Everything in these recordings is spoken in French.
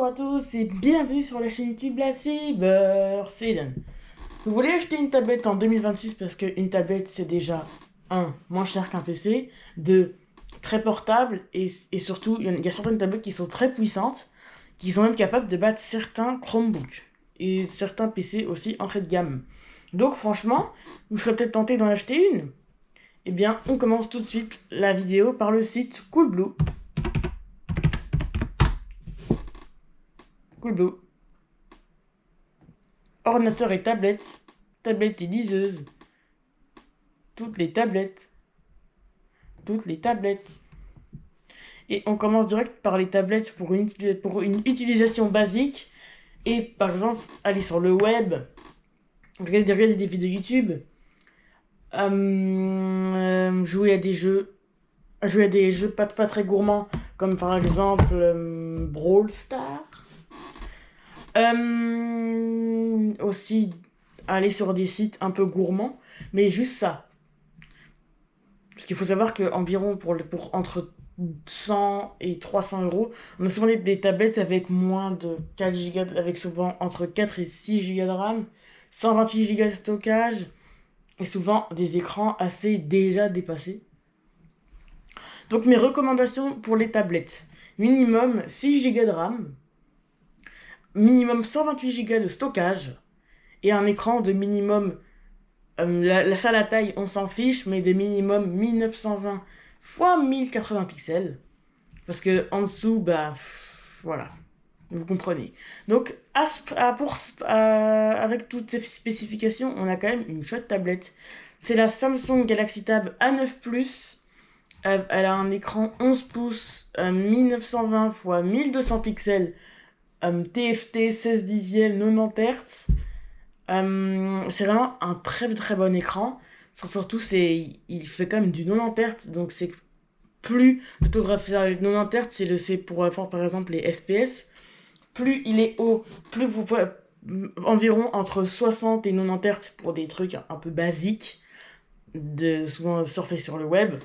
à tous et bienvenue sur la chaîne YouTube La Cyber, c'est Dan. Vous voulez acheter une tablette en 2026 parce qu'une tablette c'est déjà moins cher qu'un PC, 2 très portable et surtout il y a certaines tablettes qui sont très puissantes, qui sont même capables de battre certains Chromebooks et certains PC aussi entrée de gamme. Donc franchement, vous serez peut-être tenté d'en acheter une. Eh bien, on commence tout de suite la vidéo par le site Coolblue. Coolblue. Ordinateur et tablette, tablette et liseuse, toutes les tablettes. Et on commence direct par les tablettes pour une utilisation basique. Et par exemple, aller sur le web, regarder des vidéos YouTube, jouer à des jeux pas très gourmands, comme par exemple Brawl Stars. Aussi aller sur des sites un peu gourmands, mais juste ça. Parce qu'il faut savoir qu'environ pour entre 100 et 300 euros, on a souvent des tablettes avec moins de 4 Go, avec souvent entre 4 et 6 Go de RAM, 128 Go de stockage, et souvent des écrans assez déjà dépassés. Donc mes recommandations pour les tablettes: minimum 6 Go de RAM, minimum 128 Go de stockage, et un écran de minimum, la salle à taille on s'en fiche, mais de minimum 1920 x 1080 pixels, parce que en dessous, voilà, vous comprenez. Donc avec toutes ces spécifications, on a quand même une chouette tablette. C'est la Samsung Galaxy Tab A9 Plus. Elle a un écran 11 pouces, 1920 x 1200 pixels, TFT 16 dixièmes, 90 Hz. C'est vraiment un très très bon écran. Surtout, il fait quand même du 90 Hz, donc c'est plus le taux de refresh 90 Hz, c'est pour par exemple les FPS. Plus il est haut, plus vous pouvez environ entre 60 et 90 Hz pour des trucs un peu basiques, souvent surfer sur le web.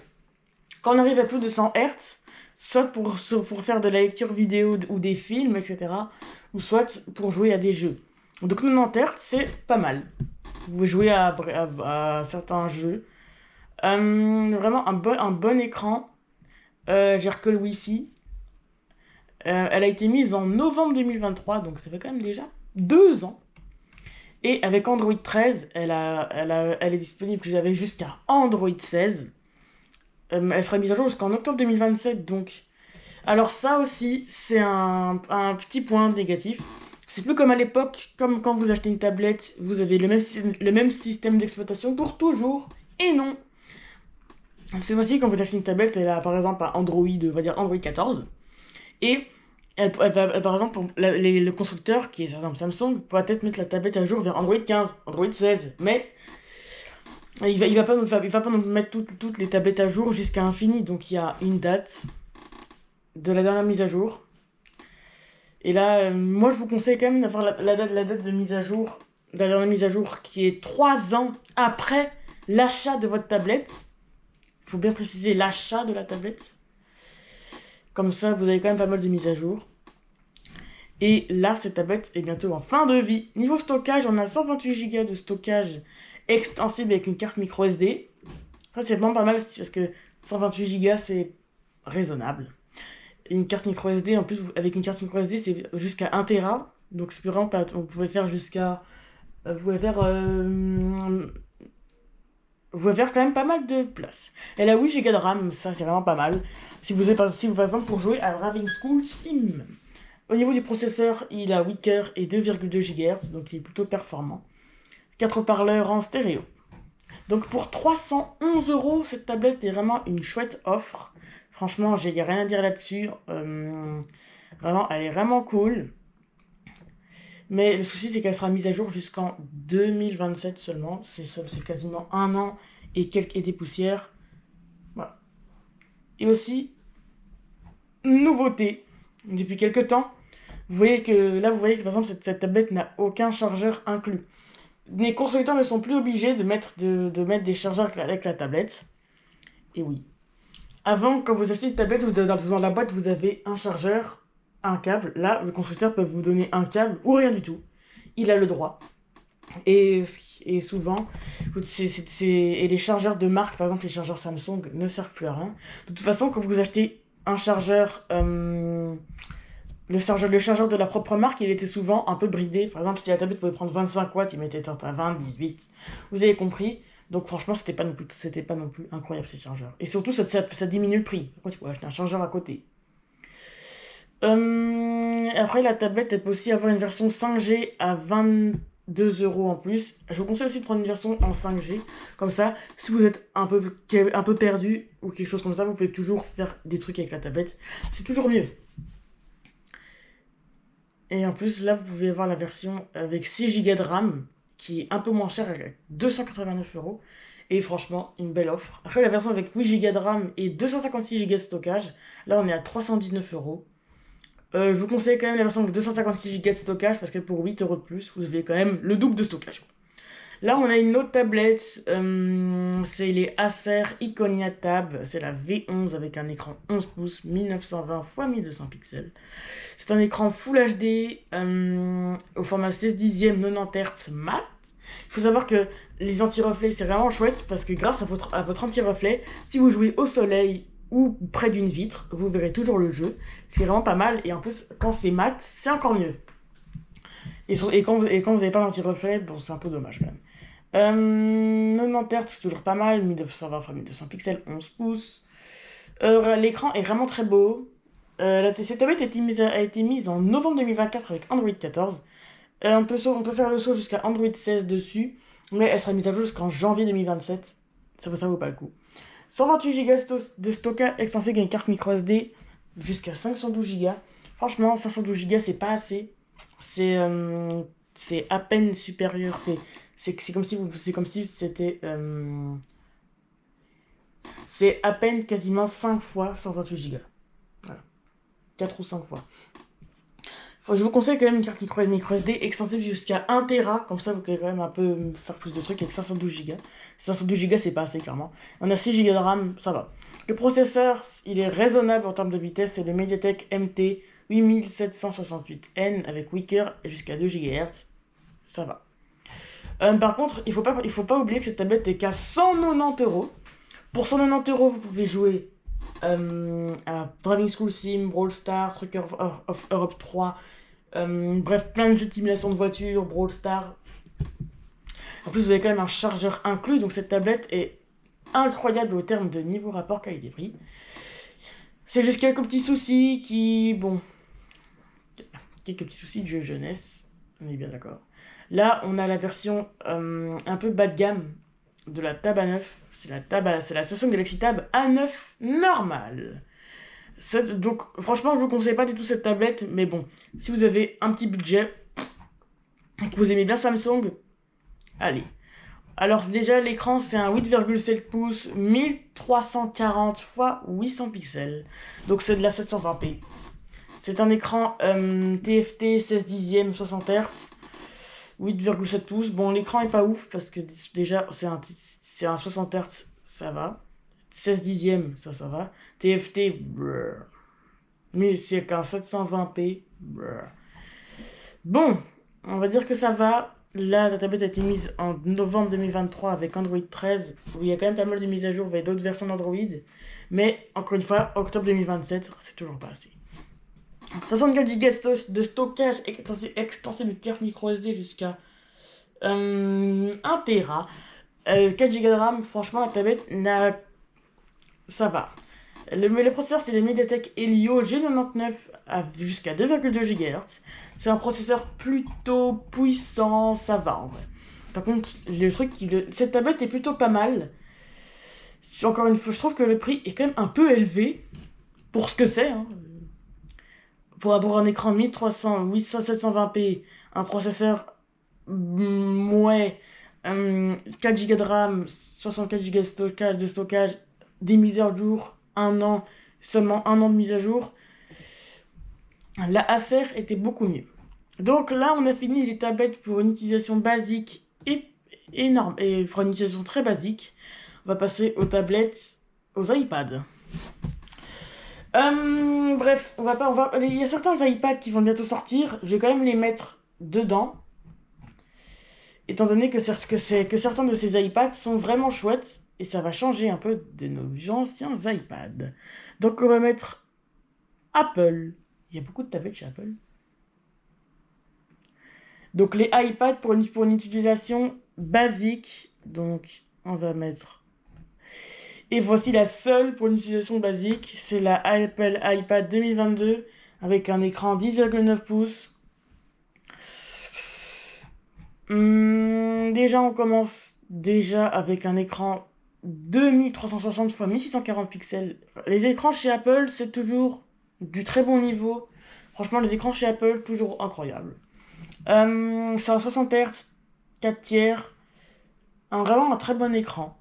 Quand on arrive à plus de 100 Hz, soit pour faire de la lecture vidéo ou des films, etc., ou soit pour jouer à des jeux. Donc 90 Hz, c'est pas mal. Vous pouvez jouer à certains jeux. Vraiment un bon écran. Gère que le Wi-Fi. Elle a été mise en novembre 2023, donc ça fait quand même déjà 2 ans. Et avec Android 13, elle est disponible jusqu'à Android 16. Elle sera mise à jour jusqu'en octobre 2027, donc. Alors ça aussi, c'est un petit point négatif. C'est plus comme à l'époque, comme quand vous achetez une tablette, vous avez le même système d'exploitation pour toujours. Et non. C'est aussi quand vous achetez une tablette, elle a par exemple un Android, on va dire Android 14. Et par exemple, le constructeur, qui est par exemple Samsung, pourra peut-être mettre la tablette à jour vers Android 15, Android 16. Mais il va pas nous mettre toutes les tablettes à jour jusqu'à l'infini. Donc il y a une date de la dernière mise à jour. Et là, moi je vous conseille quand même d'avoir la date de mise à jour, la dernière mise à jour, qui est 3 ans après l'achat de votre tablette. Il faut bien préciser l'achat de la tablette. Comme ça, vous avez quand même pas mal de mises à jour. Et là, cette tablette est bientôt en fin de vie. Niveau stockage, on a 128 Go de stockage extensible avec une carte micro SD. Ça, c'est vraiment pas mal parce que 128 Go, c'est raisonnable. Une carte micro SD, en plus, avec une carte micro SD, c'est jusqu'à 1 Tera. Donc, c'est vraiment pas. On pouvait faire jusqu'à. Vous pouvez faire quand même pas mal de place. Elle a 8 Go de RAM, ça c'est vraiment pas mal. Si vous par exemple pour jouer à Driving School Sim. Au niveau du processeur, il a 8 cœurs et 2,2 GHz, donc il est plutôt performant. 4 haut-parleurs en stéréo. Donc pour 311 euros, cette tablette est vraiment une chouette offre. Franchement, j'ai rien à dire là-dessus. Vraiment, elle est vraiment cool. Mais le souci, c'est qu'elle sera mise à jour jusqu'en 2027 seulement. C'est quasiment 1 an et des poussières. Voilà. Et aussi, nouveauté, depuis quelques temps, vous voyez que par exemple, cette tablette n'a aucun chargeur inclus. Les constructeurs ne sont plus obligés de mettre des chargeurs avec la tablette. Et oui. Avant, quand vous achetez une tablette, dans la boîte, vous avez un chargeur un câble. Là, le constructeur peut vous donner un câble ou rien du tout. Il a le droit. Et souvent, et les chargeurs de marque, par exemple les chargeurs Samsung, ne servent plus à rien. De toute façon, quand vous achetez un chargeur, le chargeur de la propre marque, il était souvent un peu bridé. Par exemple, si la tablette pouvait prendre 25 watts, il mettait à 20, 18. Vous avez compris. Donc franchement, c'était pas non plus incroyable ces chargeurs. Et surtout, ça diminue le prix. Pourquoi tu peux acheter un chargeur à côté? Après, la tablette, elle peut aussi avoir une version 5G à 22 € en plus. Je vous conseille aussi de prendre une version en 5G. Comme ça, si vous êtes un peu perdu ou quelque chose comme ça, vous pouvez toujours faire des trucs avec la tablette. C'est toujours mieux. Et en plus, là, vous pouvez avoir la version avec 6 Go de RAM, qui est un peu moins chère, avec 289 €. Et franchement, une belle offre. Après, la version avec 8 Go de RAM et 256 Go de stockage, là, on est à 319 €. Je vous conseille quand même la version avec 256 Go de stockage, parce que pour 8 € de plus, vous avez quand même le double de stockage. Là, on a une autre tablette, c'est les Acer Iconia Tab, c'est la V11 avec un écran 11 pouces, 1920 x 1200 pixels. C'est un écran Full HD au format 16 dixième 90 Hz mat. Il faut savoir que les anti-reflets, c'est vraiment chouette parce que grâce à votre anti-reflet, si vous jouez au soleil ou près d'une vitre, vous verrez toujours le jeu. C'est vraiment pas mal, et en plus, quand c'est mat, c'est encore mieux. Et quand vous n'avez pas d'anti-reflet, bon, c'est un peu dommage quand même. 90 Hz, c'est toujours pas mal, 1920 x 1200 pixels, 11 pouces. L'écran est vraiment très beau. Cette tablette a été mise en novembre 2024 avec Android 14. On peut faire le saut jusqu'à Android 16 dessus, mais elle sera mise à jour jusqu'en janvier 2027. Ça vaut pas le coup. 128 Go de stockage extensif avec une carte micro SD jusqu'à 512 Go. Franchement, 512 Go, c'est pas assez. C'est à peine supérieur. C'est comme si c'était. C'est à peine quasiment 5 fois 128 Go. Voilà. 4 ou 5 fois. Je vous conseille quand même une carte micro SD extensible jusqu'à 1 Tera, comme ça vous pouvez quand même un peu faire plus de trucs avec 512 Go. 512 Go, c'est pas assez clairement. On a 6 Go de RAM, ça va. Le processeur, il est raisonnable en termes de vitesse, c'est le MediaTek MT 8768N avec 8 cœurs jusqu'à 2 GHz, ça va. Par contre, il faut pas oublier que cette tablette est qu'à 190 €. Pour 190 €, vous pouvez jouer à Driving School Sim, Brawl Stars, Trucker of Europe 3, bref, plein de jeux de simulation de voiture, Brawl Stars. En plus, vous avez quand même un chargeur inclus, donc cette tablette est incroyable au terme de niveau rapport qualité-prix. C'est juste quelques petits soucis quelques petits soucis de jeunesse, on est bien d'accord. Là, on a la version un peu bas de gamme de la Tab A9. C'est la Samsung Galaxy Tab A9 normale. Donc, franchement, je vous conseille pas du tout cette tablette, mais bon, si vous avez un petit budget et que vous aimez bien Samsung, allez. Alors déjà, l'écran, c'est un 8,7 pouces, 1340 x 800 pixels. Donc c'est de la 720p. C'est un écran TFT 16 dixièmes 60 Hz, 8,7 pouces. Bon, l'écran est pas ouf parce que déjà, c'est un 60 Hz, ça va. 16 dixièmes, ça va. TFT, brrr. Mais c'est qu'un 720p, brrr. Bon, on va dire que ça va. Là, la tablette a été mise en novembre 2023 avec Android 13, où il y a quand même pas mal de mises à jour avec d'autres versions d'Android. Mais, encore une fois, octobre 2027, c'est toujours pas assez. 64 Go de stockage extensible de carte micro SD jusqu'à 1 Tera. 4 Go de RAM, franchement, la tablette ça va. Le processeur, c'est le MediaTek Helio G99 jusqu'à 2,2 GHz. C'est un processeur plutôt puissant, ça va en vrai. Par contre, cette tablette est plutôt pas mal. Encore une fois, je trouve que le prix est quand même un peu élevé pour ce que c'est. Hein. Pour avoir un écran 1300, 720p, un processeur, 4 Go de RAM, 64 Go de stockage, des mises à jour, seulement un an de mise à jour. La Acer était beaucoup mieux. Donc là, on a fini les tablettes pour une utilisation basique et énorme, et pour une utilisation très basique. On va passer aux tablettes, aux iPads. Bref, il y a certains iPads qui vont bientôt sortir. Je vais quand même les mettre dedans. Étant donné que certains de ces iPads sont vraiment chouettes. Et ça va changer un peu de nos anciens iPads. Donc on va mettre Apple. Il y a beaucoup de tablettes chez Apple. Donc les iPads pour une utilisation basique. Donc on va mettre... Et voici la seule pour une utilisation basique. C'est la Apple iPad 2022 avec un écran 10,9 pouces. Déjà on commence avec un écran 2360 x 1640 pixels. Les écrans chez Apple, c'est toujours du très bon niveau. Franchement, les écrans chez Apple, toujours incroyables. C'est en 60 Hz, 4 tiers. Vraiment un très bon écran.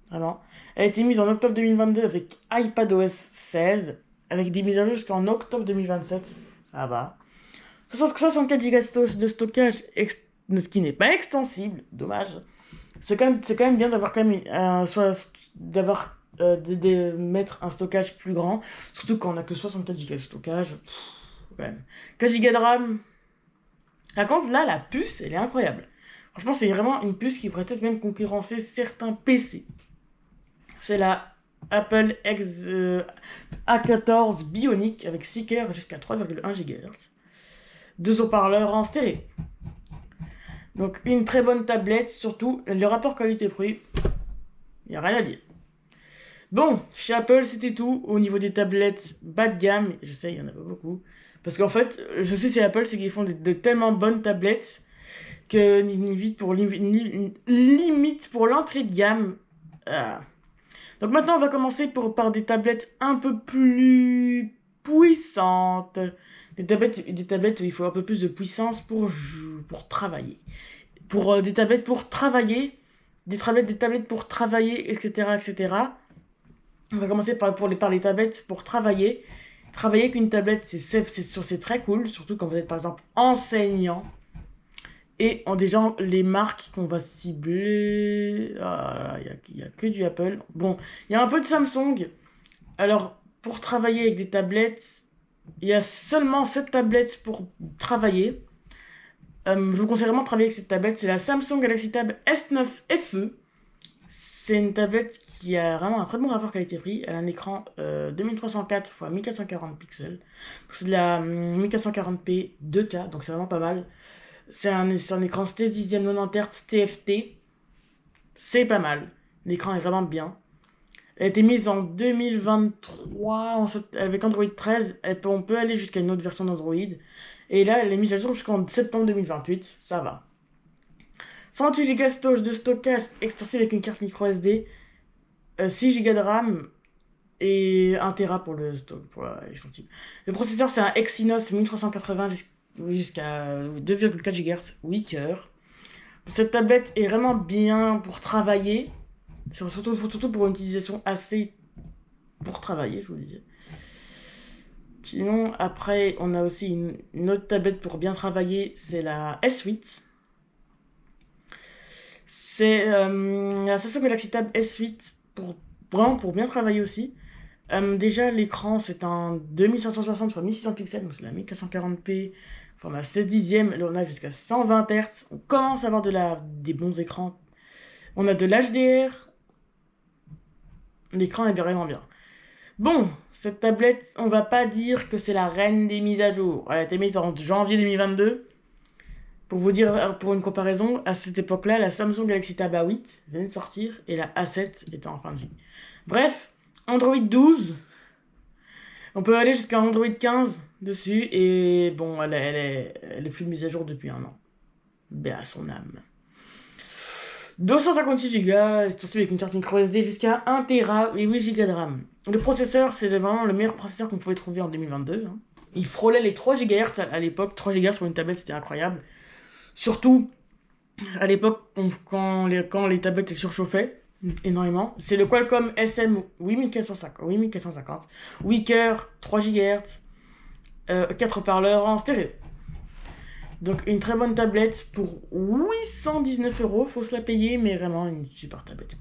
Vraiment. Elle a été mise en octobre 2022 avec iPadOS 16, avec des mises à jour jusqu'en octobre 2027. Ça va. 64 Go de stockage, ce qui n'est pas extensible. Dommage. C'est quand même bien d'avoir de mettre un stockage plus grand, surtout quand on a que 64 Go de stockage. Quand même. 4 Go de RAM. Par contre, là, la puce, elle est incroyable. Franchement, c'est vraiment une puce qui pourrait peut-être même concurrencer certains PC. C'est la Apple A14 Bionic avec 6 cœurs jusqu'à 3,1 GHz. 2 haut-parleurs en stéréo. Donc une très bonne tablette, surtout le rapport qualité-prix, il n'y a rien à dire. Bon, chez Apple c'était tout au niveau des tablettes bas de gamme, je sais il y en a pas beaucoup. Parce qu'en fait, je sais c'est Apple, c'est qu'ils font de tellement bonnes tablettes que limite pour l'entrée de gamme. Donc maintenant on va commencer par des tablettes un peu plus puissantes. Des tablettes où il faut un peu plus de puissance pour travailler. Des tablettes pour travailler, des tablettes pour travailler, etc., etc. On va commencer par les tablettes pour travailler. Travailler avec une tablette, c'est très cool, surtout quand vous êtes par exemple enseignant. Et déjà, les marques qu'on va cibler... Il n'y a que du Apple. Bon, il y a un peu de Samsung. Alors, pour travailler avec des tablettes, il y a seulement 7 tablettes pour travailler. Je vous conseille vraiment de travailler avec cette tablette. C'est la Samsung Galaxy Tab S9 FE. C'est une tablette qui a vraiment un très bon rapport qualité-prix. Elle a un écran 2304 x 1440 pixels. C'est de la 1440p 2K, donc c'est vraiment pas mal. C'est un écran 16 90 Hz TFT. C'est pas mal. L'écran est vraiment bien. Elle a été mise en 2023 avec Android 13. On peut aller jusqu'à une autre version d'Android. Et là, elle est mise à jour jusqu'en septembre 2028. Ça va. 128 Go de stockage extensif avec une carte micro SD. 6 Go de RAM. Et 1 Tera pour l'extensible. Le processeur, c'est un Exynos 1380 jusqu'à 2,4 GHz 8 cœurs. Cette tablette est vraiment bien pour travailler. Surtout pour une utilisation assez pour travailler, je vous le dis. Sinon, après, on a aussi une autre tablette pour bien travailler, c'est la S8. C'est la Samsung Galaxy Tab S8 pour bien travailler aussi. Déjà, l'écran, c'est un 2560 x 1600 pixels, donc c'est la 1440p, format 16 dixièmes. Là, on a jusqu'à 120 Hz. On commence à avoir des bons écrans. On a de l'HDR. L'écran est vraiment bien. Bon, cette tablette, on va pas dire que c'est la reine des mises à jour. Elle a été mise en janvier 2022. Pour vous dire, pour une comparaison, à cette époque-là, la Samsung Galaxy Tab A8 venait de sortir et la A7 était en fin de vie. Bref, Android 12. On peut aller jusqu'à Android 15 dessus et bon, elle est plus mise à jour depuis un an. Ben à son âme. 256 Go, c'est avec une carte micro SD jusqu'à 1 Tera et 8 Go de RAM. Le processeur, c'est vraiment le meilleur processeur qu'on pouvait trouver en 2022. Hein. Il frôlait les 3 GHz à l'époque. 3 GHz pour une tablette, c'était incroyable. Surtout, à l'époque, quand les tablettes étaient surchauffaient énormément. C'est le Qualcomm SM 8450. 8 cœurs, 3 GHz, 4 haut-parleurs en stéréo. Donc une très bonne tablette pour 819 €, faut se la payer, mais vraiment une super tablette.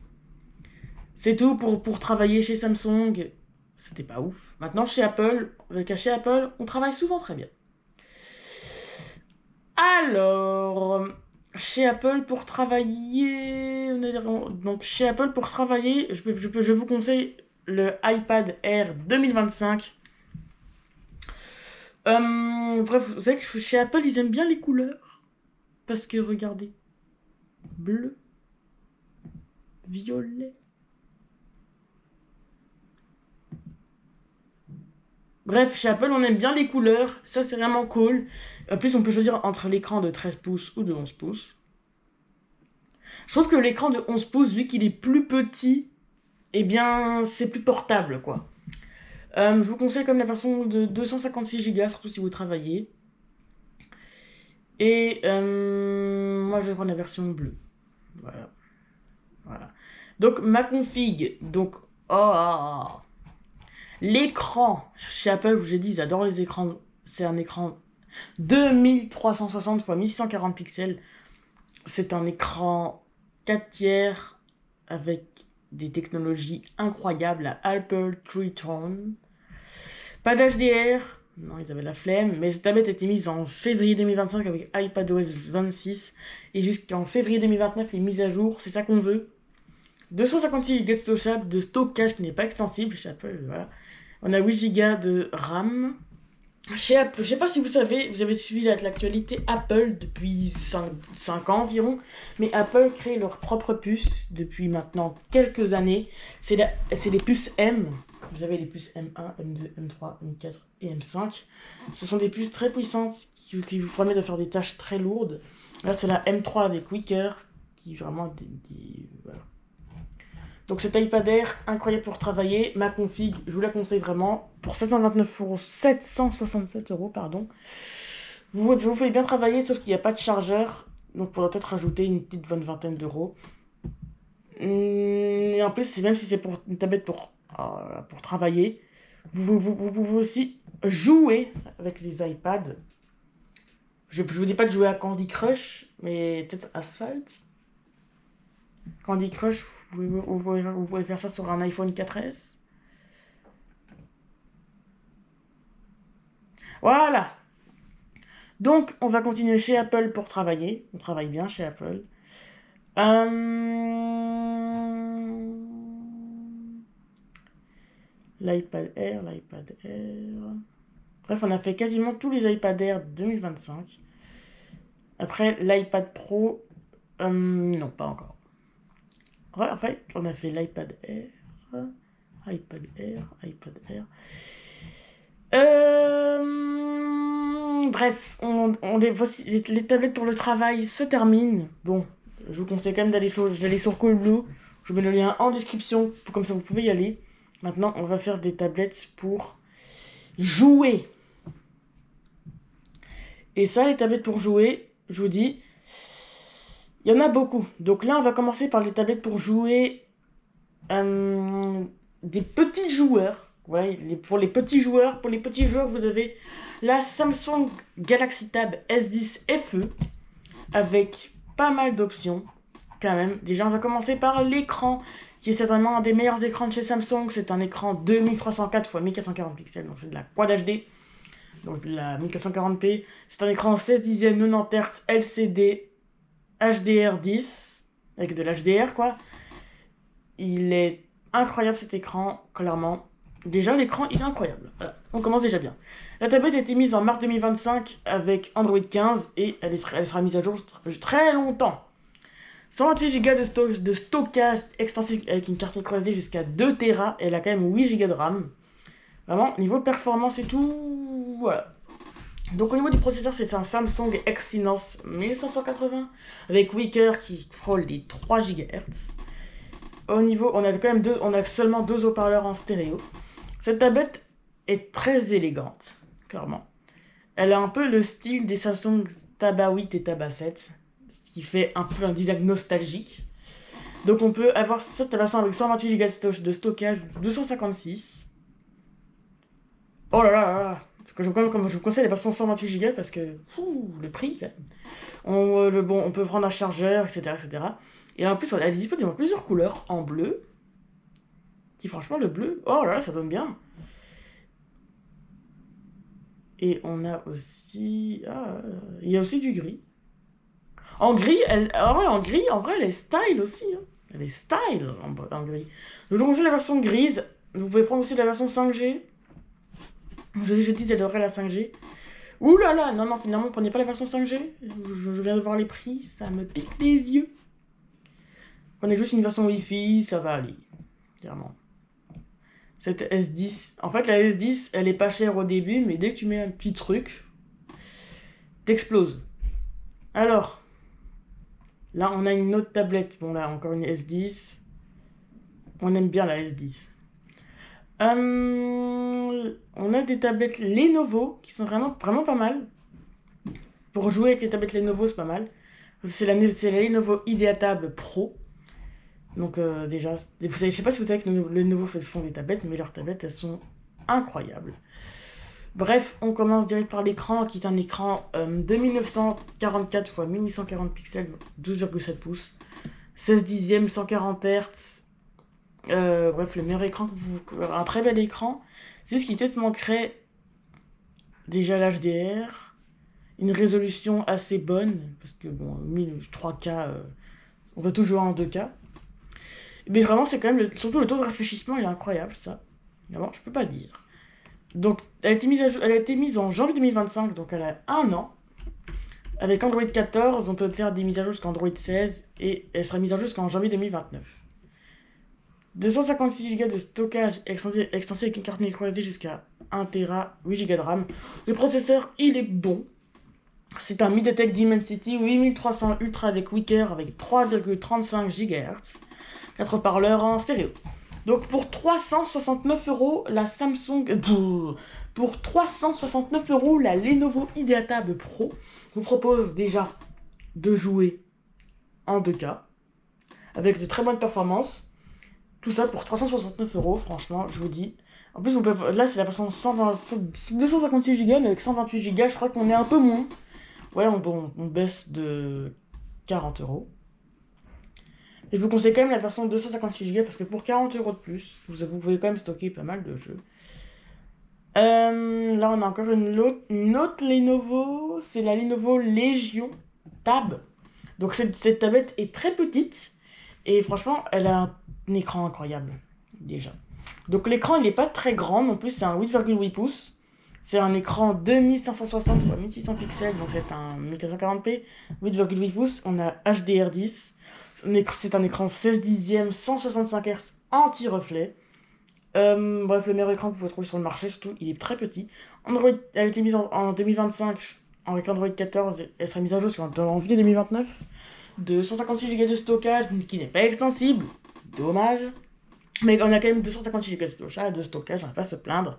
C'est tout pour travailler chez Samsung. C'était pas ouf. Maintenant, chez Apple, on travaille souvent très bien. Alors, chez Apple, pour travailler... Donc, chez Apple, pour travailler, je vous conseille le iPad Air 2025. Bref, vous savez que chez Apple, ils aiment bien les couleurs. Parce que, regardez, bleu, violet. Bref, chez Apple, on aime bien les couleurs. Ça, c'est vraiment cool. En plus, on peut choisir entre l'écran de 13 pouces ou de 11 pouces. Je trouve que l'écran de 11 pouces, vu qu'il est plus petit, eh bien, c'est plus portable, quoi. Je vous conseille comme la version de 256 Go, surtout si vous travaillez. Et moi, je vais prendre la version bleue. Voilà. Donc, ma config. Donc, l'écran. Chez Apple, j'ai dit, ils adorent les écrans. C'est un écran 2360 x 1640 pixels. C'est un écran 4 tiers avec des technologies incroyables à Apple Tritone. Pas d'HDR, non, ils avaient la flemme, mais cette tablette a été mise en février 2025 avec iPadOS 26 et jusqu'en février 2029 les mises à jour, c'est ça qu'on veut. 256 Go de stockage qui n'est pas extensible chez Apple, voilà. On a 8 Go de RAM. Chez Apple, je sais pas si vous savez, vous avez suivi l'actualité Apple depuis 5 ans environ, mais Apple crée leur propre puce depuis maintenant quelques années. C'est les puces M. Vous avez les puces M1, M2, M3, M4 et M5. Ce sont des puces très puissantes qui vous permettent de faire des tâches très lourdes. Là, c'est la M3 avec Wicker, qui vraiment voilà. Donc cet iPad Air, incroyable pour travailler. Ma config, je vous la conseille vraiment. Pour 767 €, pardon. Vous pouvez bien travailler, sauf qu'il n'y a pas de chargeur. Donc il faudra peut-être rajouter une petite bonne vingtaine d'euros. Et en plus, même si c'est pour une tablette pour travailler, vous pouvez aussi jouer avec les iPads. Je vous dis pas de jouer à Candy Crush, mais peut-être Asphalt. Candy Crush, vous pouvez faire ça sur un iPhone 4S. Voilà. Donc, on va continuer chez Apple pour travailler. On travaille bien chez Apple. L'iPad Air. Bref, on a fait quasiment tous les iPad Air 2025. Après, l'iPad Pro, non, pas encore. Ouais, en fait, on a fait l'iPad Air, iPad Air. Bref, voici, les tablettes pour le travail se terminent. Bon, je vous conseille quand même d'aller sur Coolblue. Je vous mets le lien en description, comme ça vous pouvez y aller. Maintenant, on va faire des tablettes pour jouer. Et ça, les tablettes pour jouer, je vous dis, il y en a beaucoup. Donc là, on va commencer par les tablettes pour jouer des petits joueurs. Voilà, pour les petits joueurs, vous avez la Samsung Galaxy Tab S10 FE avec pas mal d'options quand même. Déjà, on va commencer par l'écran qui est certainement un des meilleurs écrans de chez Samsung. C'est un écran 2304 x 1440 pixels, donc c'est de la Quad HD. Donc de la 1440p. C'est un écran 16 dixièmes 90 Hz LCD HDR10 avec de l'HDR quoi. Il est incroyable cet écran, clairement. Déjà l'écran il est incroyable. Voilà, on commence déjà bien. La tablette a été mise en mars 2025 avec Android 15 et elle sera mise à jour très longtemps. 128 Go de stockage extensif avec une carte micro SD jusqu'à 2 Tera. Elle a quand même 8 Go de RAM. Vraiment, niveau performance et tout, voilà. Donc au niveau du processeur, c'est un Samsung Exynos 1580 avec Wicker qui frôle les 3 GHz. Au niveau, on a seulement 2 haut-parleurs en stéréo. Cette tablette est très élégante, clairement. Elle a un peu le style des Samsung Tab A8 et Tab A7, ce qui fait un peu un design nostalgique. Donc on peut avoir cette version avec 128 Go de stockage, 256. Oh là là là là. Je vous conseille la version 128 Go parce que le prix quand même. On peut prendre un chargeur, etc. Et en plus, elle est disponible dans plusieurs couleurs en bleu. Qui franchement, le bleu, oh là là, ça donne bien. Et on a aussi... Ah, il y a aussi du gris. En gris, en vrai, elle est style aussi. Hein. Elle est style en gris. Donc, j'ai aussi la version grise. Vous pouvez prendre aussi la version 5G. Je dis, j'adorerais la 5G. Ouh là là, non, finalement, prenez pas la version 5G. Je viens de voir les prix, ça me pique les yeux. Prenez juste une version Wi-Fi, ça va aller. Clairement. Cette S10. En fait, la S10, elle est pas chère au début, mais dès que tu mets un petit truc, t'exploses. Alors, là, on a une autre tablette. Bon, là, encore une S10. On aime bien la S10. On a des tablettes Lenovo qui sont vraiment pas mal. Pour jouer avec les tablettes Lenovo, c'est pas mal. C'est la Lenovo IdeaTab Pro. Donc déjà, je sais pas si vous savez que Lenovo font des tablettes, mais leurs tablettes, elles sont incroyables. Bref, on commence direct par l'écran, qui est un écran 2944 x 1840 pixels, 12,7 pouces, 16 dixièmes, 140 Hz. Bref, le meilleur écran, un très bel écran. C'est ce qui peut-être manquerait déjà l'HDR, une résolution assez bonne, parce que bon, 3K, on va toujours en 2K. Mais vraiment, c'est quand même, surtout le taux de rafraîchissement, il est incroyable, ça. Vraiment, je peux pas le dire. Donc, elle a été mise en janvier 2025, donc elle a 1 an. Avec Android 14, on peut faire des mises à jour jusqu'à Android 16, et elle sera mise à jour jusqu'en janvier 2029. 256 Go de stockage extensif avec une carte microSD jusqu'à 1 Tera, 8 Go de RAM. Le processeur, il est bon. C'est un MediaTek Dimensity 8300 Ultra avec Wicker avec 3,35 GHz. 4 haut-parleurs en stéréo. Donc pour 369 €, la Samsung... Pour 369 €, la Lenovo IdeaTab Pro vous propose déjà de jouer en 2K avec de très bonnes performances. Tout ça pour 369 €, franchement, je vous dis. En plus, là, c'est la version 256 Go, mais avec 128 Go, je crois qu'on est un peu moins. Ouais, on baisse de 40 €. Et je vous conseille quand même la version 256 Go parce que pour 40 € de plus, vous pouvez quand même stocker pas mal de jeux. Là, on a encore une autre Lenovo. C'est la Lenovo Legion Tab. Donc, cette tablette est très petite. Et franchement, elle a un écran incroyable, déjà. Donc, l'écran, il n'est pas très grand non plus. C'est un 8,8 pouces. C'est un écran 2560 x 1600 pixels. Donc, c'est un 1440p. 8,8 pouces. On a HDR10. C'est un écran 16 dixièmes, 165 Hz anti-reflet. Bref, le meilleur écran que vous pouvez trouver sur le marché, surtout, il est très petit. Android, elle a été mise en 2025 avec Android 14, elle sera mise à jour en janvier 2029. De 156 Go de stockage, qui n'est pas extensible, dommage. Mais on a quand même 256 Go de stockage, on va pas se plaindre.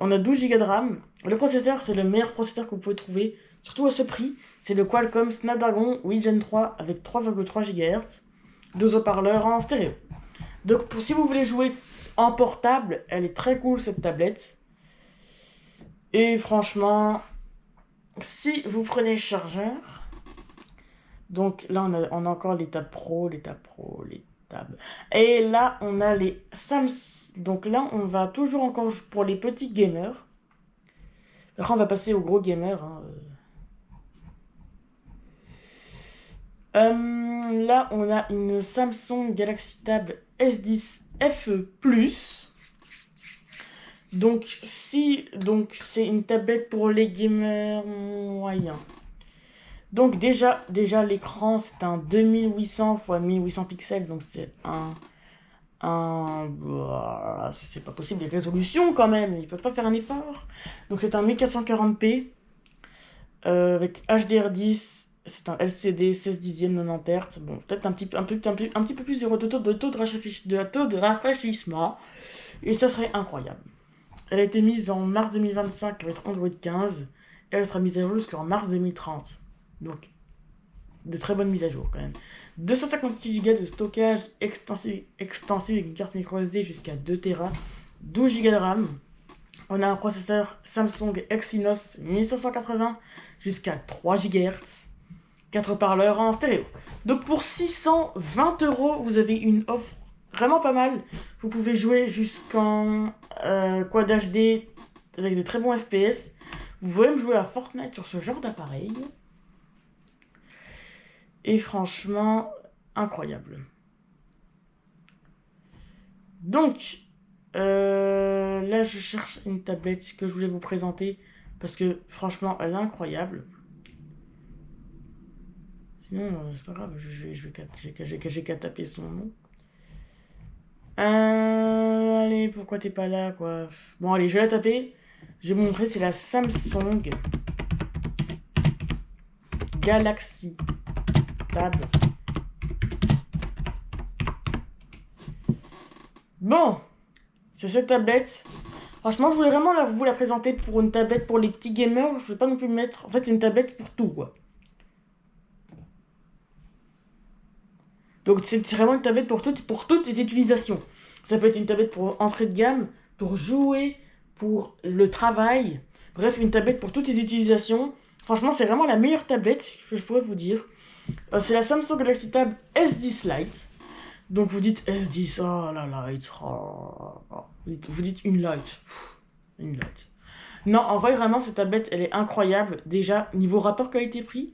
On a 12 Go de RAM. Le processeur, c'est le meilleur processeur que vous pouvez trouver, surtout à ce prix. C'est le Qualcomm Snapdragon 8 Gen 3 avec 3,3 GHz, 2 haut-parleurs en stéréo. Donc si vous voulez jouer en portable, elle est très cool cette tablette. Et franchement, si vous prenez le chargeur, donc là on a encore les tabs Pro, les tabs. Et là on a les Samsung. Donc là on va toujours encore pour les petits gamers. Après on va passer aux gros gamers. Là on a une Samsung Galaxy Tab S10 FE+. Donc c'est une tablette pour les gamers moyens. Donc déjà l'écran c'est un 2800 x 1800 pixels, donc c'est c'est pas possible, les résolutions quand même, ils peuvent pas faire un effort. Donc c'est un 1440p avec HDR10, c'est un LCD 16 dixièmes 90 Hz. Bon, peut-être un petit peu plus de taux de rafraîchissement, et ça serait incroyable. Elle a été mise en mars 2025 avec Android 15 et elle sera mise à jour jusqu'en mars 2030. Donc, de très bonnes mises à jour quand même. 256 Go de stockage extensif avec une carte microSD jusqu'à 2 Tera, 12 Go de RAM. On a un processeur Samsung Exynos 1580 jusqu'à 3 GHz, 4 haut-parleurs en stéréo. Donc pour 620 €, vous avez une offre vraiment pas mal. Vous pouvez jouer jusqu'en Quad HD avec de très bons FPS. Vous pouvez me jouer à Fortnite sur ce genre d'appareil. Et franchement, incroyable. Donc, là, je cherche une tablette que je voulais vous présenter parce que franchement, elle est incroyable. Sinon, c'est pas grave, j'ai qu'à taper son nom. Allez, pourquoi t'es pas là, quoi? Bon, allez, je vais la taper. Je vais vous montrer, c'est la Samsung Galaxy Tab. Bon, c'est cette tablette. Franchement, je voulais vraiment vous la présenter pour une tablette pour les petits gamers. Je vais pas non plus mettre... En fait, c'est une tablette pour tout, quoi. Donc, c'est vraiment une tablette pour toutes les utilisations. Ça peut être une tablette pour entrée de gamme, pour jouer, pour le travail. Bref, une tablette pour toutes les utilisations. Franchement, c'est vraiment la meilleure tablette que je pourrais vous dire. C'est la Samsung Galaxy Tab S10 Lite. Donc vous dites S10, oh là là, vous dites une Lite. Une Lite. Non, en vrai, vraiment, cette tablette, elle est incroyable. Déjà, niveau rapport qualité-prix.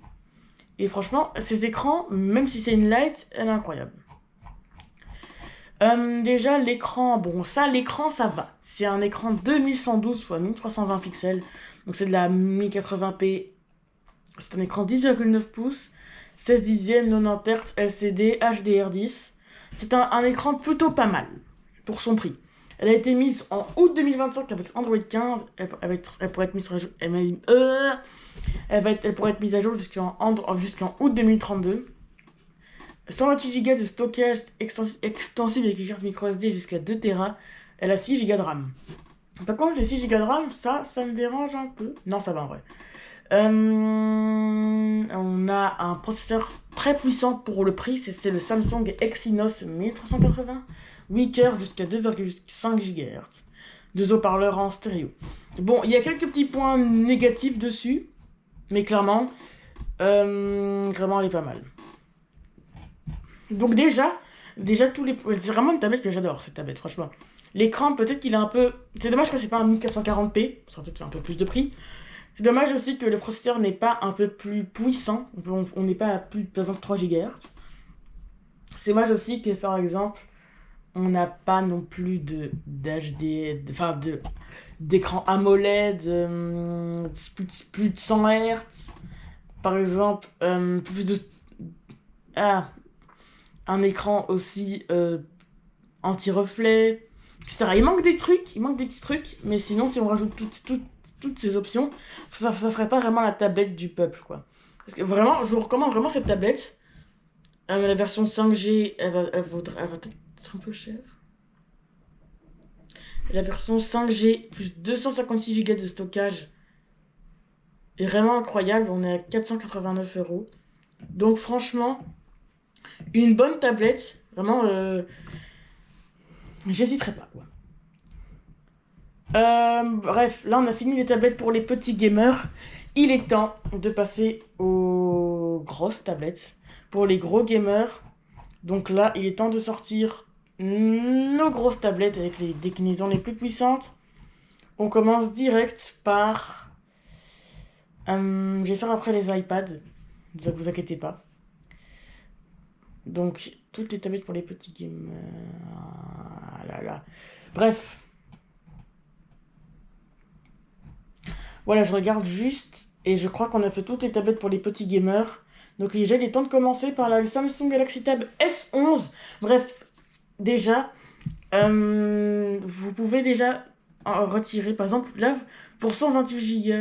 Et franchement, ces écrans, même si c'est une Lite, elle est incroyable. Déjà, l'écran, l'écran, ça va. C'est un écran 2112 x 1320 pixels. Donc c'est de la 1080p. C'est un écran 10,9 pouces. 16 dixièmes, 90 Hz, LCD, HDR10. C'est un écran plutôt pas mal pour son prix. Elle a été mise en août 2025 avec Android 15. Elle pourrait être mise à jour. Elle pourrait être mise à jour jusqu'en août 2032. 128 Go de stockage extensible avec une carte microSD jusqu'à 2 Tera. Elle a 6 Go de RAM. Par contre, les 6 Go de RAM, ça me dérange un peu. Non, ça va en vrai. On a un processeur très puissant pour le prix, c'est le Samsung Exynos 1380, 8 cœurs jusqu'à 2,5 GHz, 2 haut-parleurs en stéréo. Bon, il y a quelques petits points négatifs dessus, mais clairement, vraiment elle est pas mal. Donc déjà c'est vraiment une tablette que j'adore, cette tablette, franchement. L'écran, peut-être qu'il est un peu... C'est dommage que c'est pas un 1440p, ça aurait peut-être fait un peu plus de prix. C'est dommage aussi que le processeur n'est pas un peu plus puissant. On n'est pas à plus de 3 GHz. C'est dommage aussi que, par exemple, on n'a pas non plus d'écran AMOLED, plus de 100 Hz. Par exemple, plus de... un écran aussi anti-reflet, etc. Il manque des petits trucs, mais sinon, si on rajoute toutes ces options, ça ferait pas vraiment la tablette du peuple, quoi. Parce que vraiment, je vous recommande vraiment cette tablette. La version 5G, elle va peut-être être un peu chère. La version 5G plus 256 Go de stockage est vraiment incroyable. On est à 489 €. Donc franchement, une bonne tablette, vraiment, j'hésiterai pas, quoi. Bref, là on a fini les tablettes pour les petits gamers. Il est temps de passer aux grosses tablettes pour les gros gamers. Donc là, il est temps de sortir nos grosses tablettes avec les déclinaisons les plus puissantes. On commence direct par... je vais faire après les iPads, ne vous inquiétez pas. Donc, toutes les tablettes pour les petits gamers... Bref. Voilà, je regarde juste, et je crois qu'on a fait toutes les tablettes pour les petits gamers. Donc déjà, il est temps de commencer par la Samsung Galaxy Tab S11. Bref, déjà, vous pouvez déjà en retirer, par exemple, là, pour 128 Go,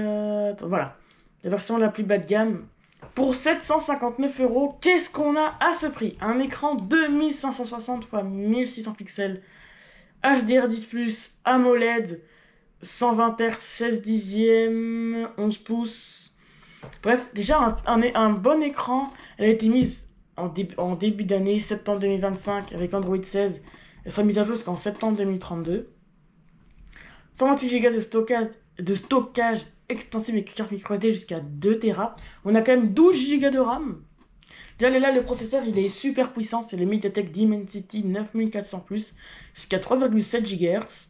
voilà, la version la plus bas de gamme. Pour 759 €, qu'est-ce qu'on a à ce prix? Un écran 2560 x 1600 pixels, HDR10+, AMOLED, 120 Hz, 16 dixièmes, 11 pouces. Bref, déjà un bon écran. Elle a été mise en début d'année, septembre 2025, avec Android 16. Elle sera mise à jour jusqu'en septembre 2032. 128 Go de stockage extensible avec carte microSD jusqu'à 2 Tera. On a quand même 12 Go de RAM. Déjà là, le processeur, il est super puissant. C'est le MediaTek Dimensity 9400+, jusqu'à 3,7 GHz.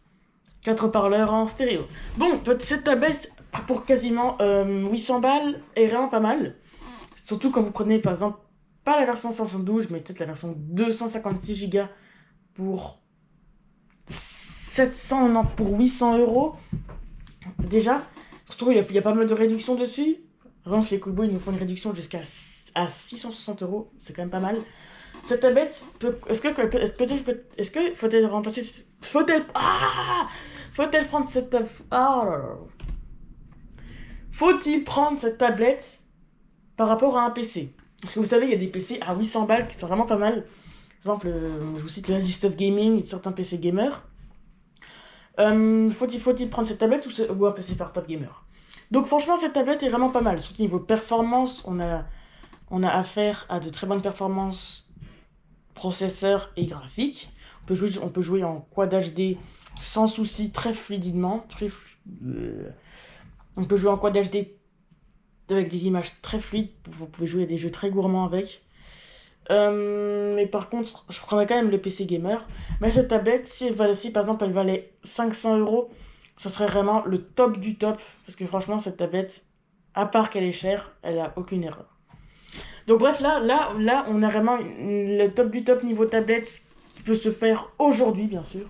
4 haut-parleurs en stéréo. Bon, cette tablette, pour quasiment 800 balles est vraiment pas mal. Surtout quand vous prenez par exemple pas la version 512 mais peut-être la version 256 Go pour 700, non, pour 800 euros. Déjà, surtout il y a pas mal de réductions dessus. Par exemple chez Coolboy ils nous font une réduction jusqu'à 660 euros, c'est quand même pas mal. Cette tablette peut, est-ce que faut-elle remplacer, faut-elle prendre cette tablette, faut-il prendre cette tablette par rapport à un PC? Parce que vous savez, il y a des PC à 800 balles qui sont vraiment pas mal. Par exemple, je vous cite le Asus Stuff Gaming et certains PC gamers. Faut-il prendre cette tablette ou un PC portable gamer? Donc franchement, cette tablette est vraiment pas mal. Surtout niveau performance, on a affaire à de très bonnes performances processeur et graphique. On peut jouer en Quad HD sans souci, très fluidement. On peut jouer en Quad HD avec des images très fluides. Vous pouvez jouer à des jeux très gourmands avec. Mais par contre, je prendrais quand même le PC gamer. Mais cette tablette, si par exemple elle valait 500 euros, ce serait vraiment le top du top. Parce que franchement, cette tablette, à part qu'elle est chère, elle a aucune erreur. Donc bref, là, on a vraiment le top du top niveau tablette qui peut se faire aujourd'hui, bien sûr.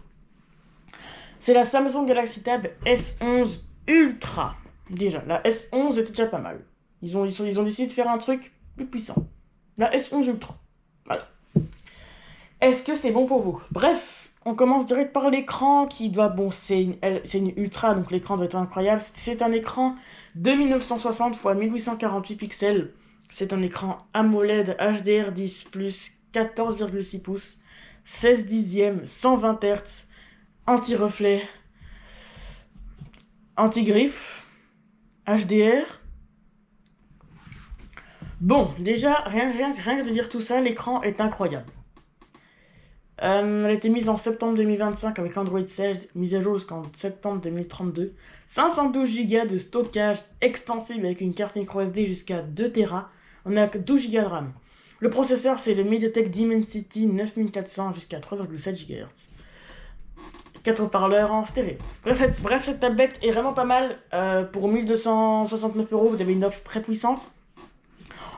C'est la Samsung Galaxy Tab S11 Ultra. Déjà, la S11 était déjà pas mal. Ils ont décidé de faire un truc plus puissant. La S11 Ultra. Voilà. Est-ce que c'est bon pour vous? Bref, on commence direct par l'écran qui doit... Bon, c'est une Ultra, donc l'écran doit être incroyable. C'est un écran 2960 x 1848 pixels. C'est un écran AMOLED HDR10+, 14,6 pouces, 16 dixièmes, 120 Hz, anti-reflet, anti-griffe, HDR. Bon, déjà, rien que de dire tout ça, l'écran est incroyable. Elle a été mise en septembre 2025 avec Android 16, mise à jour jusqu'en septembre 2032. 512 Go de stockage extensible avec une carte microSD jusqu'à 2 Tera. On a 12 Go de RAM. Le processeur, c'est le MediaTek Dimensity 9400 jusqu'à 3,7 GHz. 4 haut-parleurs en stéréo. Bref, cette tablette est vraiment pas mal. Pour 1269 euros, vous avez une offre très puissante.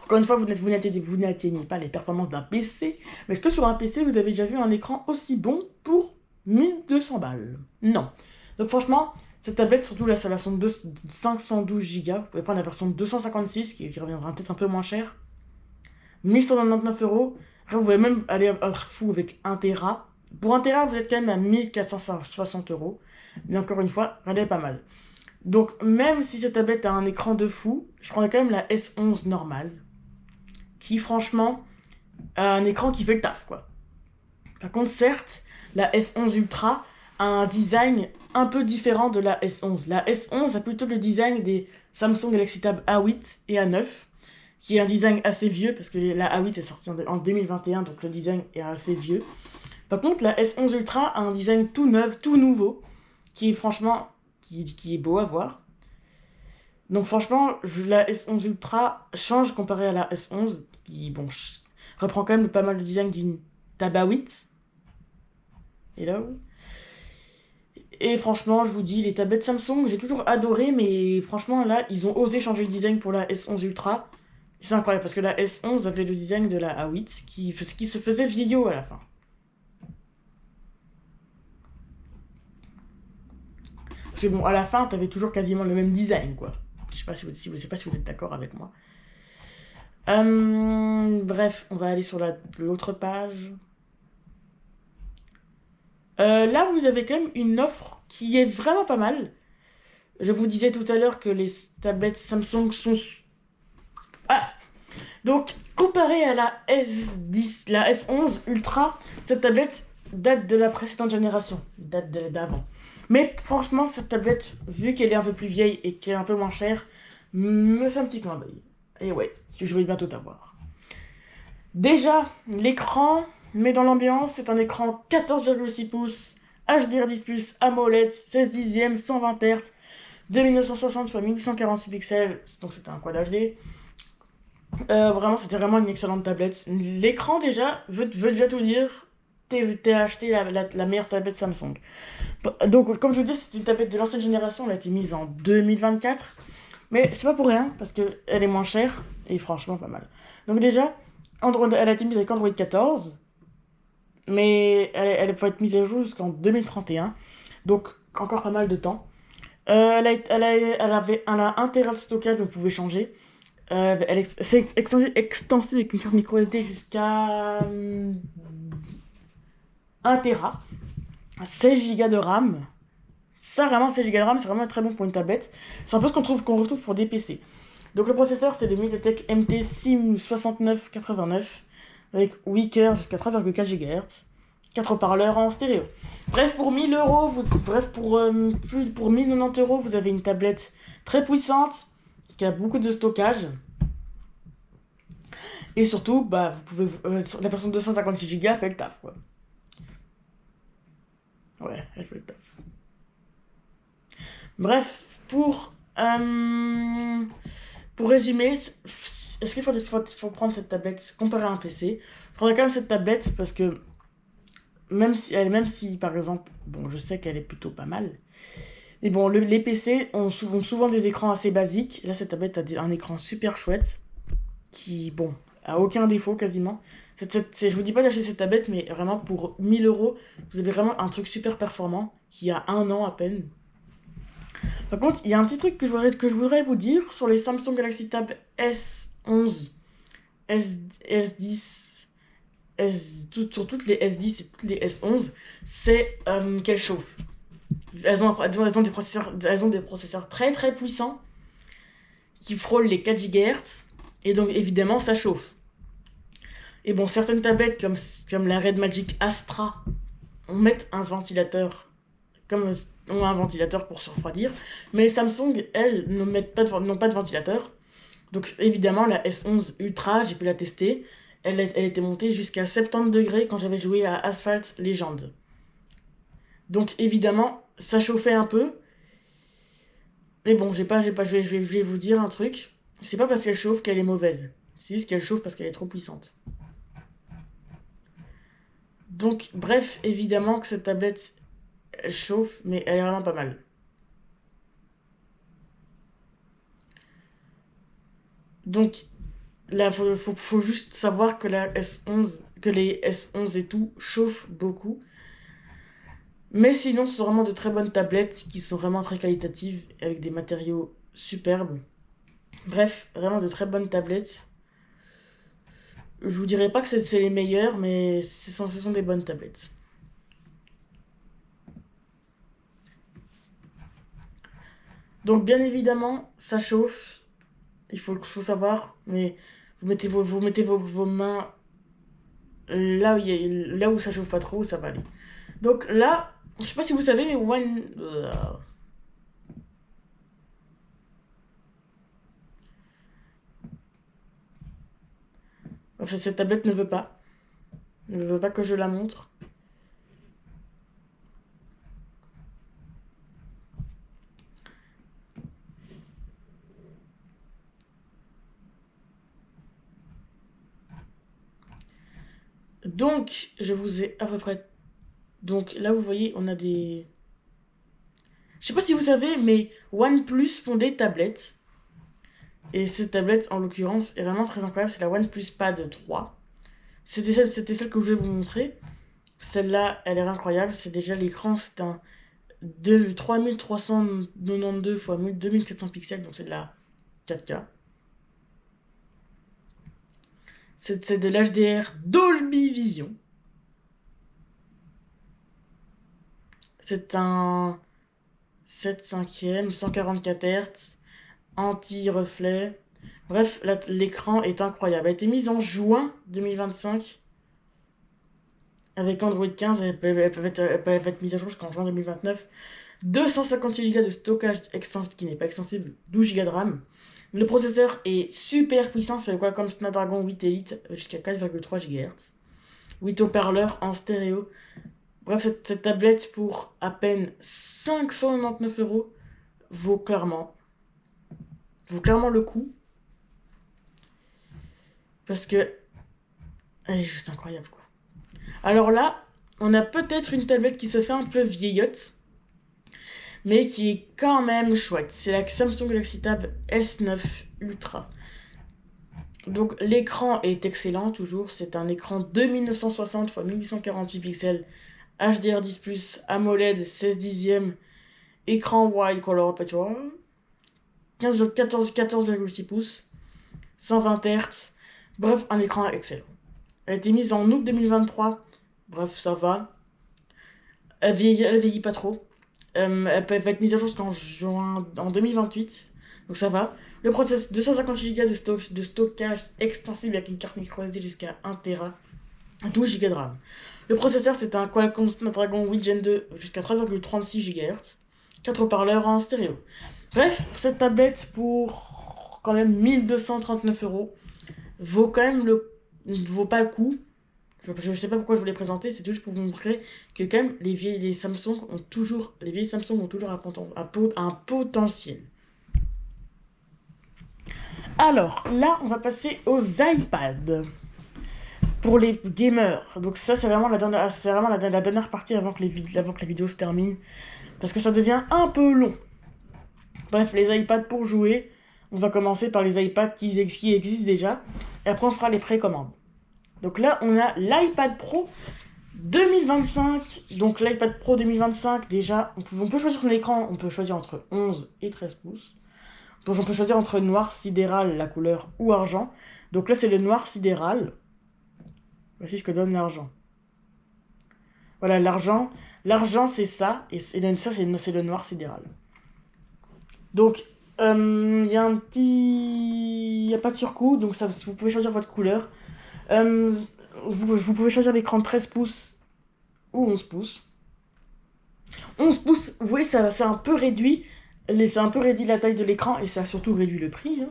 Encore une fois, vous n'atteignez pas les performances d'un PC. Mais est-ce que sur un PC, vous avez déjà vu un écran aussi bon pour 1200 balles? Non. Donc franchement, cette tablette, surtout là, c'est la version 512 Go. Vous pouvez prendre la version 256 qui reviendra peut-être un peu moins cher. 1199 euros. Après, vous pouvez même aller être fou avec 1 Tera. Pour 1 Tera, vous êtes quand même à 1460 euros. Mais encore une fois, elle est pas mal. Donc, même si cette tablette a un écran de fou, je prendrais quand même la S11 normale. Qui, franchement, a un écran qui fait le taf, quoi. Par contre, certes, la S11 Ultra a un design un peu différent de la S11. La S11 a plutôt le design des Samsung Galaxy Tab A8 et A9, qui est un design assez vieux, parce que la A8 est sortie en 2021, donc le design est assez vieux. Par contre, la S11 Ultra a un design tout neuf, tout nouveau, qui est franchement, qui est beau à voir. Donc franchement, la S11 Ultra change comparé à la S11, qui, bon, reprend quand même pas mal de design d'une Tab A8. Hello. Et franchement, je vous dis, les tablettes Samsung, j'ai toujours adoré, mais franchement, là, ils ont osé changer le design pour la S11 Ultra. C'est incroyable, parce que la S11 avait le design de la A8, qui se faisait vieillot à la fin. Parce que bon, à la fin, t'avais toujours quasiment le même design, quoi. Je sais pas si vous êtes d'accord avec moi. Bref, on va aller sur l'autre page. Là, vous avez quand même une offre qui est vraiment pas mal. Je vous disais tout à l'heure que les tablettes Samsung sont... Ah! Donc, comparé à la S10, la S11 Ultra, cette tablette date de la précédente génération, date d'avant. Mais franchement, cette tablette, vu qu'elle est un peu plus vieille et qu'elle est un peu moins chère, me fait un petit clin d'œil. Et ouais, je vais bientôt t'avoir. Déjà, l'écran, mais dans l'ambiance, c'est un écran 14,6 pouces, HDR10+, AMOLED, 16 dixièmes, 120 Hz, 2960 x 1848 pixels, donc c'était un Quad HD. Vraiment, c'était vraiment une excellente tablette. L'écran, déjà, veut déjà tout dire. t'aies acheté la meilleure tablette Samsung. Donc, comme je vous dis, c'est une tablette de l'ancienne génération, elle a été mise en 2024. Mais c'est pas pour rien, parce qu'elle est moins chère, et franchement pas mal. Donc déjà, elle a été mise avec Android 14, mais elle peut être mise à jour jusqu'en 2031. Donc encore pas mal de temps. Elle a 1 Tera de stockage, donc vous pouvez changer. C'est extensible avec une carte micro SD jusqu'à 1 Tera. 16 Go de RAM. Ça, vraiment, 16 Go de RAM, c'est vraiment très bon pour une tablette. C'est un peu ce qu'on retrouve pour des PC. Donc le processeur, c'est le MediaTek MT6989 avec 8 cœurs jusqu'à 3,4 GHz. 4 haut-parleurs en stéréo. Bref, pour 1000 euros, pour 1090 euros, vous avez une tablette très puissante qui a beaucoup de stockage. Et surtout, bah, la version de 256 Go fait le taf, quoi. Ouais, elle fait le taf. Bref, pour résumer, est-ce qu'il faut prendre cette tablette comparée à un PC? Je prendrais quand même cette tablette parce que même si par exemple, bon, je sais qu'elle est plutôt pas mal, mais bon, les PC ont souvent des écrans assez basiques. Là, cette tablette a un écran super chouette qui, bon, a aucun défaut quasiment. Je vous dis pas d'acheter cette tablette, mais vraiment pour 1000 euros, vous avez vraiment un truc super performant qui a 1 an à peine. Par contre, il y a un petit truc que je voudrais vous dire sur les Samsung Galaxy Tab S11, S10, sur toutes les S10 et toutes les S11, c'est qu'elles chauffent. Elles ont des processeurs très très puissants qui frôlent les 4 GHz, et donc évidemment ça chauffe. Et bon, certaines tablettes comme la Red Magic Astra ont un ventilateur pour se refroidir, mais Samsung, elles, n'ont pas de ventilateur. Donc évidemment, la S11 Ultra, j'ai pu la tester, elle était montée jusqu'à 70 degrés quand j'avais joué à Asphalt Legend. Donc évidemment, ça chauffait un peu. Mais bon, je vais vous dire un truc. C'est pas parce qu'elle chauffe qu'elle est mauvaise. C'est juste qu'elle chauffe parce qu'elle est trop puissante. Donc, bref, évidemment que cette tablette, elle chauffe, mais elle est vraiment pas mal. Donc, là, faut juste savoir que les S11 et tout chauffent beaucoup. Mais sinon, ce sont vraiment de très bonnes tablettes qui sont vraiment très qualitatives avec des matériaux superbes. Bref, vraiment de très bonnes tablettes. Je vous dirais pas que c'est les meilleures, mais ce sont des bonnes tablettes. Donc, bien évidemment, ça chauffe. Il faut savoir, mais vous mettez vos mains là où ça chauffe pas trop, ça va aller. Donc là, je sais pas si vous savez, mais enfin, cette tablette ne veut pas que je la montre. Donc, je vous ai à peu près. Donc là, vous voyez, on a des. Je sais pas si vous savez, mais OnePlus font des tablettes. Et cette tablette, en l'occurrence, est vraiment très incroyable. C'est la OnePlus Pad 3. C'était celle que je voulais vous montrer. Celle-là, elle est incroyable. C'est déjà l'écran, c'est un 3392 x 2400 pixels, donc c'est de la 4K. C'est de l'HDR Dolby Vision. C'est un 7/5e, 144 Hz, anti-reflet. Bref, l'écran est incroyable. Elle a été mise en juin 2025. Avec Android 15, elle peut être mise à jour jusqu'en juin 2029. 258 Go de stockage qui n'est pas extensible, 12 Go de RAM. Le processeur est super puissant, c'est le Qualcomm Snapdragon 8 Elite jusqu'à 4,3 GHz. 8 haut-parleurs en stéréo. Bref, cette tablette pour à peine 599 euros vaut clairement le coup. Parce que elle est juste incroyable, quoi. Alors là, on a peut-être une tablette qui se fait un peu vieillotte, mais qui est quand même chouette. C'est la Samsung Galaxy Tab S9 Ultra. Donc l'écran est excellent toujours, c'est un écran 2960 x 1848 pixels, HDR10+, AMOLED 16 dixièmes, écran wide color perpetual, 14,6 pouces, 120 Hz, bref, un écran excellent. Elle a été mise en août 2023, bref, ça va. Elle vieillit pas trop. Elle va être mise à jour jusqu'en juin en 2028, donc ça va. Le processeur 250 Go de stockage extensible avec une carte microSD jusqu'à 1 Tera, 12 Go de RAM. Le processeur c'est un Qualcomm Snapdragon 8 Gen 2 jusqu'à 3,36 GHz, 4 haut-parleurs en stéréo. Bref, cette tablette pour quand même 1239 €, vaut quand même vaut pas le coup. Je sais pas pourquoi je vous l'ai présenté, c'est juste pour vous montrer que quand même les vieilles Samsung ont toujours un potentiel. Alors là, on va passer aux iPads pour les gamers. Donc ça, c'est vraiment la dernière partie avant que la vidéo se termine, parce que ça devient un peu long. Bref, les iPads pour jouer, on va commencer par les iPads qui existent déjà, et après on fera les précommandes. Donc là, on a l'iPad Pro 2025. Donc l'iPad Pro 2025, déjà, on peut choisir son écran, on peut choisir entre 11 et 13 pouces. Donc on peut choisir entre noir sidéral, la couleur, ou argent. Donc là, c'est le noir sidéral. Voici ce que donne l'argent. Voilà, l'argent, c'est ça, et ça, c'est le noir sidéral. Donc, il y a un petit... Il n'y a pas de surcoût, donc ça, vous pouvez choisir votre couleur. Vous pouvez choisir l'écran de 13 pouces ou 11 pouces. 11 pouces, vous voyez, c'est un peu réduit. C'est un peu réduit la taille de l'écran et ça a surtout réduit le prix. Hein.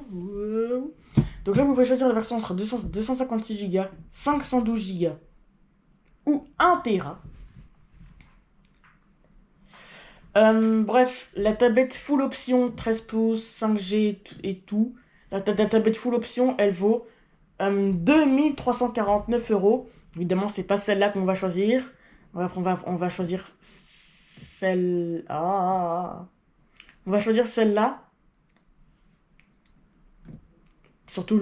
Donc là, vous pouvez choisir la version entre 256 Go, 512 Go ou 1 Tera. Bref, la tablette full option 13 pouces, 5G et tout. La tablette full option, elle vaut 2349 €. Évidemment, c'est pas celle-là qu'on va choisir. On va choisir celle... On va choisir celle-là. Surtout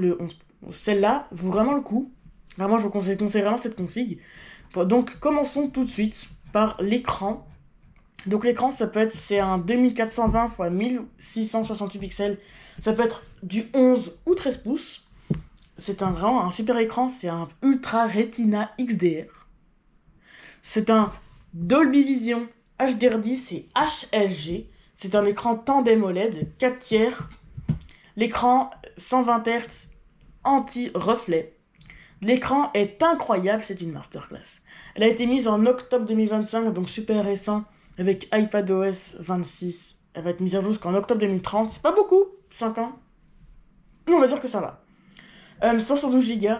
celle-là vaut vraiment le coup. Vraiment, je vous conseille vraiment cette config. Donc, commençons tout de suite par l'écran. Donc l'écran, c'est un 2420 x 1668 pixels. Ça peut être du 11 ou 13 pouces. C'est vraiment un super écran, c'est un Ultra Retina XDR. C'est un Dolby Vision HDR10 et HLG. C'est un écran tandem OLED 4 tiers. L'écran 120 Hz anti-reflet. L'écran est incroyable, c'est une masterclass. Elle a été mise en octobre 2025, donc super récent, avec iPadOS 26. Elle va être mise à jour jusqu'en octobre 2030. C'est pas beaucoup, 5 ans. Mais on va dire que ça va. 512 Go,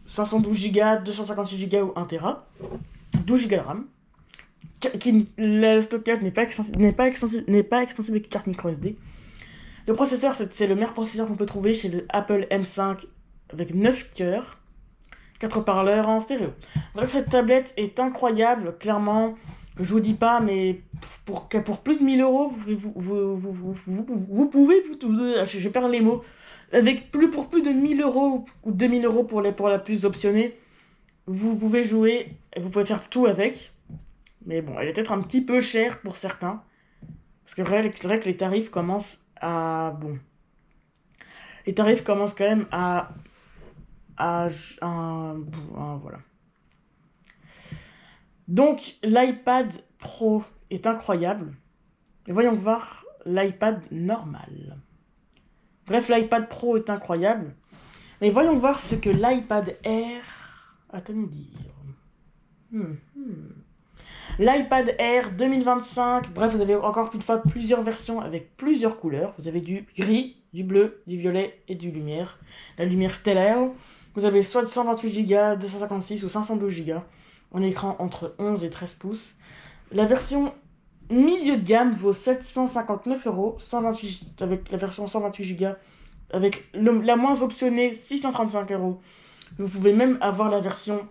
256 Go ou 1 Tera, 12 Go de RAM. Le stockage n'est pas extensible avec une carte microSD. Le processeur, c'est le meilleur processeur qu'on peut trouver chez le Apple M5 avec 9 cœurs, 4 haut-parleurs en stéréo. Bref, cette tablette est incroyable, clairement. Je vous dis pas, mais pour plus de 1000 €, vous pouvez, je perds les mots, pour plus de 1000 € ou 2000 € pour la plus optionnée, vous pouvez jouer, vous pouvez faire tout avec. Mais bon, elle est peut-être un petit peu chère pour certains. Parce que c'est vrai que les tarifs commencent à... Bon. Les tarifs commencent quand même voilà. Donc, l'iPad Pro est incroyable. Et voyons voir l'iPad normal. Bref, l'iPad Pro est incroyable. Mais voyons voir ce que l'iPad Air a à nous dire. L'iPad Air 2025. Bref, vous avez encore une fois plusieurs versions avec plusieurs couleurs. Vous avez du gris, du bleu, du violet et du lumière. La lumière stellaire. Vous avez soit 128 Go, 256 ou 512 Go. En écran entre 11 et 13 pouces. La version milieu de gamme vaut 759 €, avec la version 128 Go, avec la moins optionnée 635 €. Vous pouvez même avoir la version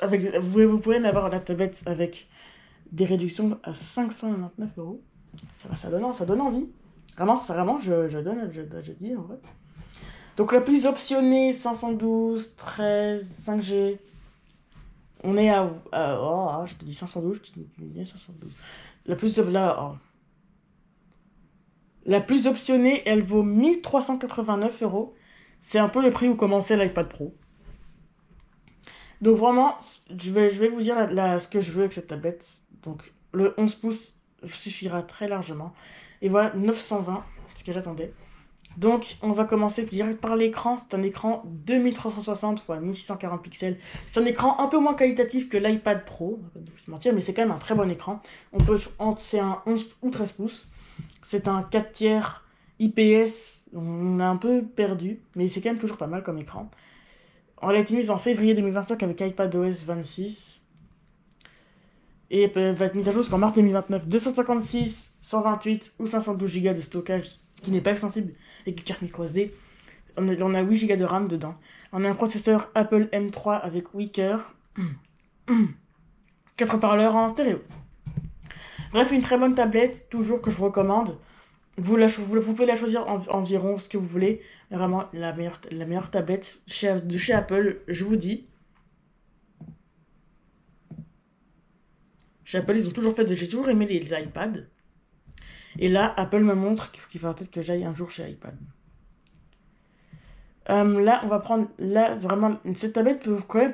vous pouvez avoir la tablette avec des réductions à 599 euros. Ça donne envie. Vraiment, je dis en vrai. Donc la plus optionnée, 512, 13, 5G. On est je te dis 512, je te dis 512. La plus optionnée, elle vaut 1389 euros. C'est un peu le prix où commençait l'iPad Pro. Donc vraiment, je vais vous dire ce que je veux avec cette tablette. Donc le 11 pouces suffira très largement. Et voilà, 920, c'est ce que j'attendais. Donc on va commencer direct par l'écran. C'est un écran 2360 x 1640 pixels. C'est un écran un peu moins qualitatif que l'iPad Pro, on va pas se mentir, mais c'est quand même un très bon écran. C'est un 11 ou 13 pouces. C'est un 4 tiers IPS. On a un peu perdu, mais c'est quand même toujours pas mal comme écran. On l'a été mise en février 2025 avec iPadOS 26. Et va être mise à jour jusqu'en mars 2029. 256, 128 ou 512 Go de stockage qui n'est pas extensible avec une carte microSD. On a 8 Go de RAM dedans. On a un processeur Apple M3 avec 8 cœurs. 4 haut-parleurs en stéréo. Bref, une très bonne tablette, toujours que je recommande. Vous pouvez la choisir environ ce que vous voulez. Vraiment, la meilleure tablette de chez Apple, je vous dis. Chez Apple, ils ont toujours j'ai toujours aimé les iPads. Et là, Apple me montre qu'il faudra peut-être que j'aille un jour chez iPad. Là, on va prendre. Là, vraiment, cette tablette peut quand même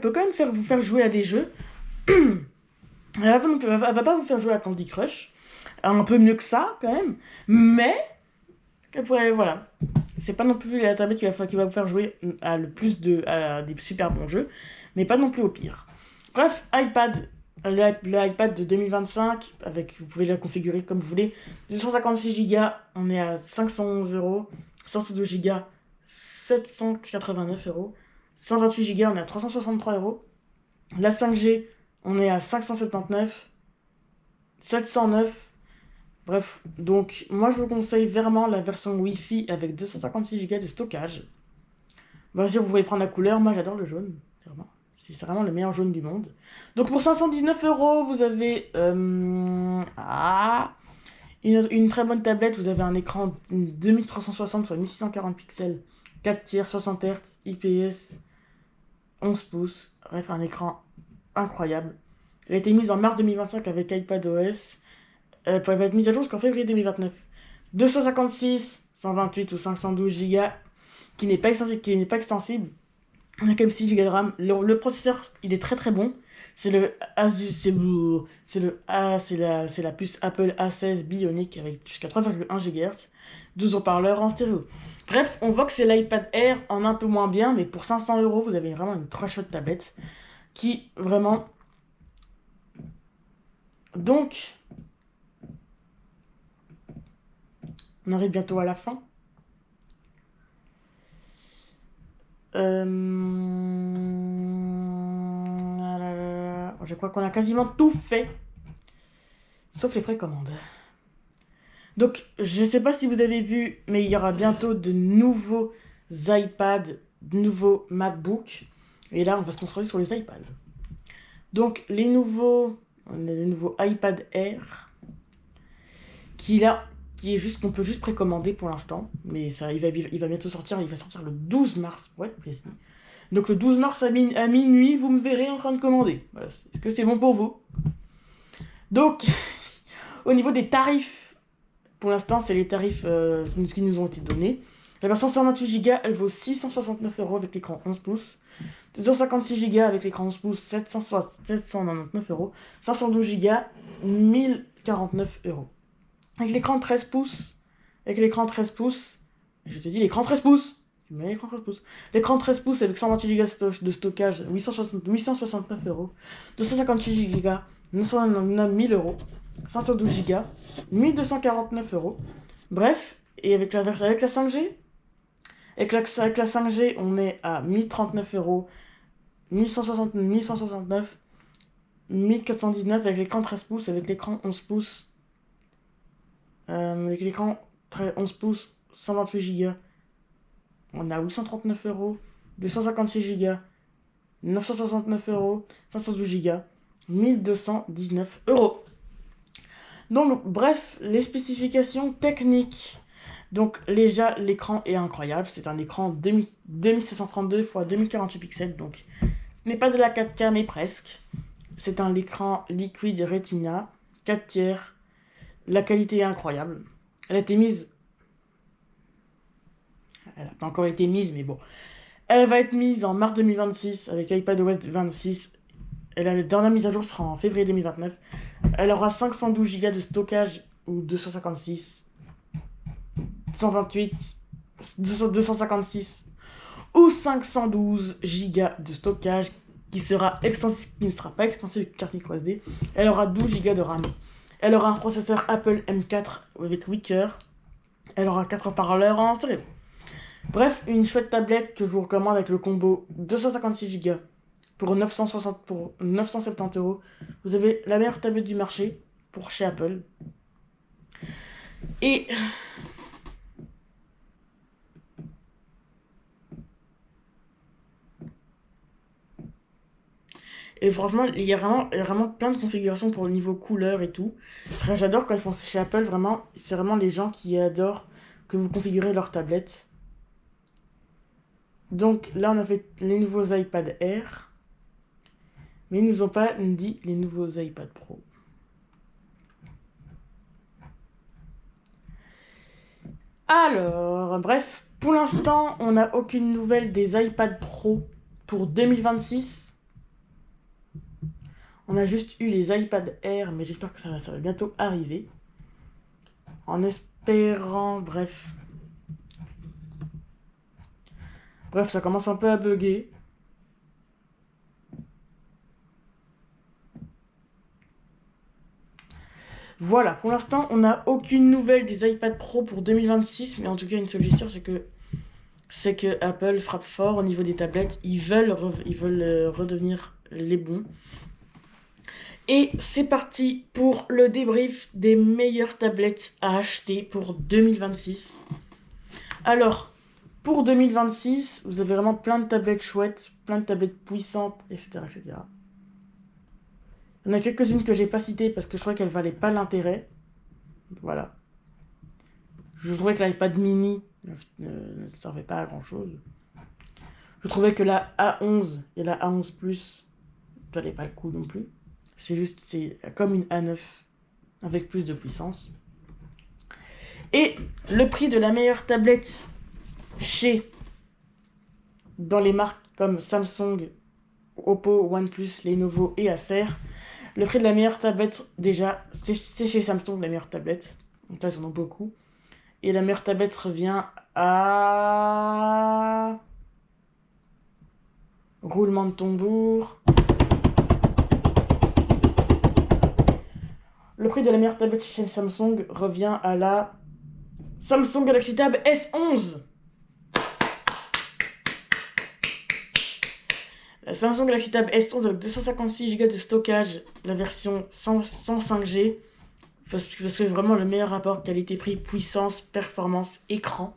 vous faire jouer à des jeux. Elle va pas vous faire jouer à Candy Crush. Un peu mieux que ça, quand même. Mais, après, voilà. C'est pas non plus la tablette qui va vous faire jouer à des super bons jeux. Mais pas non plus au pire. Bref, l'iPad de 2025, vous pouvez la configurer comme vous voulez. 256 Go, on est à 511 euros. 162 Go, 789 euros. 128 Go, on est à 363 euros. La 5G, on est à 579. 709. Bref, donc moi je vous conseille vraiment la version Wi-Fi avec 256 Go de stockage. Bien sûr, vous pouvez prendre la couleur, moi j'adore le jaune. C'est vraiment le meilleur jaune du monde. Donc pour 519 euros, vous avez une très bonne tablette. Vous avez un écran 2360 x 1640 pixels, 4 tiers, 60 Hz, IPS, 11 pouces. Bref, un écran incroyable. Elle a été mise en mars 2025 avec iPadOS. Elle va être mise à jour jusqu'en février 2029. 256, 128 ou 512 Go qui n'est pas extensible. On a quand même 6 Go de RAM. Le processeur, il est très très bon. C'est la puce Apple A16 Bionic avec jusqu'à 3,1 GHz. 12 haut-parleurs en stéréo. Bref, on voit que c'est l'iPad Air en un peu moins bien, mais pour 500 euros, vous avez vraiment une très chouette tablette qui vraiment. Donc, on arrive bientôt à la fin. Je crois qu'on a quasiment tout fait. Sauf les précommandes. Donc, je ne sais pas si vous avez vu, mais il y aura bientôt de nouveaux iPads, de nouveaux MacBooks. Et là, on va se concentrer sur les iPads. Donc, les nouveaux iPad Air, qu'on peut juste précommander pour l'instant. Mais ça, il va bientôt sortir. Il va sortir le 12 mars, pour être précis. Donc le 12 mars à minuit, vous me verrez en train de commander. Voilà. Est-ce que c'est bon pour vous? Donc, au niveau des tarifs, pour l'instant, c'est les tarifs qui nous ont été donnés. La version 128 Go, elle vaut 669 euros avec l'écran 11 pouces. 256 Go avec l'écran 11 pouces, 799 euros. 512 Go, 1049 euros. Avec l'écran 13 pouces, je te dis l'écran 13 pouces. Tu mets l'écran 13 pouces. L'écran 13 pouces avec 128 Go de stockage, 869 euros. 258 Go, 1000 euros. 512 Go, 1249 euros. Bref, et avec la 5G, avec la 5G, on est à 1039 euros, 1169, 1419 avec l'écran 13 pouces, avec l'écran 11 pouces. Avec l'écran 11 pouces, 128 Go. On a 839 euros, 256 Go, 969 euros, 512 Go, 1219 euros. Donc, bref, les spécifications techniques. Donc, déjà, l'écran est incroyable. C'est un écran 2732 x 2048 pixels. Donc, ce n'est pas de la 4K, mais presque. C'est un écran Liquid Retina, 4 tiers. La qualité est incroyable. Elle a été mise... Elle n'a pas encore été mise, mais bon. Elle va être mise en mars 2026 avec iPadOS 26. La dernière mise à jour sera en février 2029. Elle aura 512 Go de stockage ou 256, 128, 256 ou 512 Go de stockage qui ne sera pas extensible avec carte microSD. Elle aura 12 Go de RAM. Elle aura un processeur Apple M4 avec 8 cœurs. Elle aura 4 haut-parleurs en stéréo. Bref, une chouette tablette que je vous recommande avec le combo 256 Go pour 970 euros. Vous avez la meilleure tablette du marché pour chez Apple. Et franchement, il y a vraiment plein de configurations pour le niveau couleur et tout. J'adore quand ils font chez Apple, vraiment. C'est vraiment les gens qui adorent que vous configurez leur tablette. Donc là, on a fait les nouveaux iPad Air. Mais ils nous ont pas dit les nouveaux iPad Pro. Alors, bref, pour l'instant, on n'a aucune nouvelle des iPad Pro pour 2026. On a juste eu les iPad Air, mais j'espère que ça va bientôt arriver. En espérant, bref. Bref, ça commence un peu à bugger. Voilà, pour l'instant, on n'a aucune nouvelle des iPad Pro pour 2026, mais en tout cas, une seule chose sûre, c'est que Apple frappe fort au niveau des tablettes. Ils veulent redevenir les bons. Et c'est parti pour le débrief des meilleures tablettes à acheter pour 2026. Alors, pour 2026, vous avez vraiment plein de tablettes chouettes, plein de tablettes puissantes, etc. etc. Il y en a quelques-unes que j'ai pas citées parce que je trouvais qu'elles valaient pas l'intérêt. Voilà. Je trouvais que l'iPad mini ne servait pas à grand chose. Je trouvais que la A11 et la A11 Plus ne valaient pas le coup non plus. C'est comme une A9 avec plus de puissance. Et le prix de la meilleure tablette dans les marques comme Samsung, Oppo, OnePlus, Lenovo et Acer. Le prix de la meilleure tablette, déjà, c'est chez Samsung la meilleure tablette. Donc là, ils en ont beaucoup. Et la meilleure tablette revient à... Roulement de tambour. Le prix de la meilleure tablette chez Samsung revient à la Samsung Galaxy Tab S11. La Samsung Galaxy Tab S11 avec 256 Go de stockage, la version 105G. Parce que vraiment le meilleur rapport qualité-prix, puissance, performance, écran.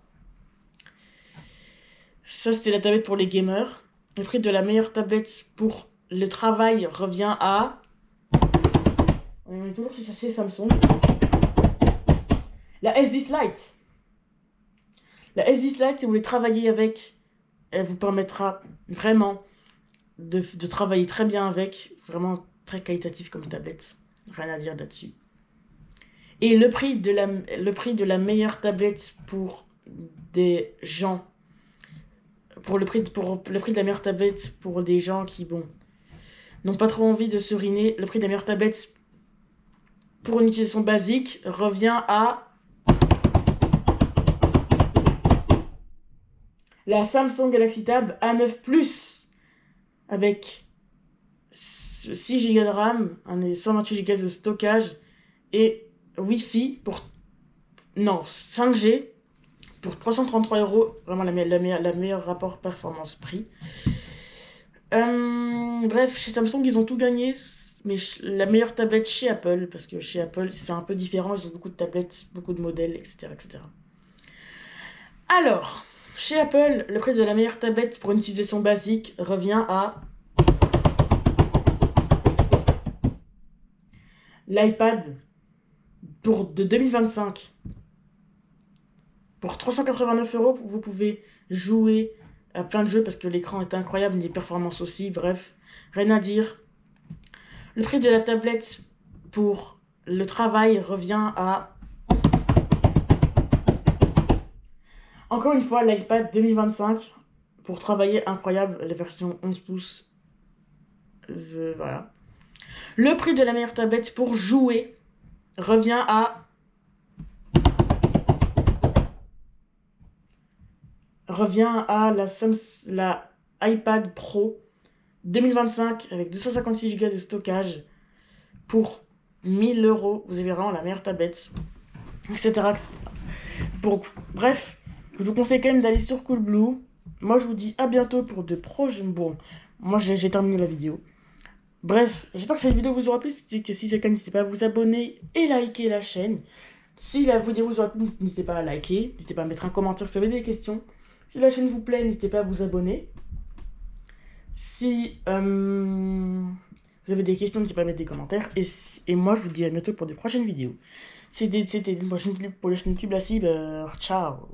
Ça, c'était la tablette pour les gamers. Le prix de la meilleure tablette pour le travail revient à... On est toujours chez Samsung. La S10 Lite. La S10 Lite, si vous voulez travailler avec, elle vous permettra vraiment de travailler très bien avec. Vraiment très qualitatif comme tablette. Rien à dire là-dessus. Et le prix de la meilleure tablette pour des gens... Pour le prix de la meilleure tablette pour des gens qui, bon, n'ont pas trop envie de se ruiner, le prix de la meilleure tablette pour une utilisation basique revient à la Samsung Galaxy Tab A9 Plus avec 6 Go de RAM, 128 Go de stockage et Wi-Fi 5G pour 333 €. Vraiment la meilleure rapport performance-prix. Bref, chez Samsung, ils ont tout gagné. Mais la meilleure tablette chez Apple, parce que chez Apple, c'est un peu différent. Ils ont beaucoup de tablettes, beaucoup de modèles, etc. etc. Alors, chez Apple, le prix de la meilleure tablette pour une utilisation basique revient à l'iPad de 2025. Pour 389 €, vous pouvez jouer à plein de jeux parce que l'écran est incroyable, les performances aussi, bref, rien à dire. Le prix de la tablette pour le travail revient à... Encore une fois, l'iPad 2025 pour travailler, incroyable, la version 11 pouces. Voilà. Le prix de la meilleure tablette pour jouer revient à... la iPad Pro 2025 avec 256 Go de stockage pour 1000 €. Vous avez vraiment la meilleure tablette, etc. Donc, bref, je vous conseille quand même d'aller sur Coolblue. Moi, je vous dis à bientôt pour de prochaines... Bon, moi, j'ai terminé la vidéo. Bref, j'espère que cette vidéo vous aura plu. Si c'est le cas, n'hésitez pas à vous abonner et liker la chaîne. Si la vidéo vous aura plu, n'hésitez pas à liker. N'hésitez pas à mettre un commentaire si vous avez des questions. Si la chaîne vous plaît, n'hésitez pas à vous abonner. Si vous avez des questions, n'hésitez pas à mettre des commentaires. Et moi, je vous dis à bientôt pour de prochaines vidéos. C'était une prochaine pour la chaîne YouTube La Cible. Ciao.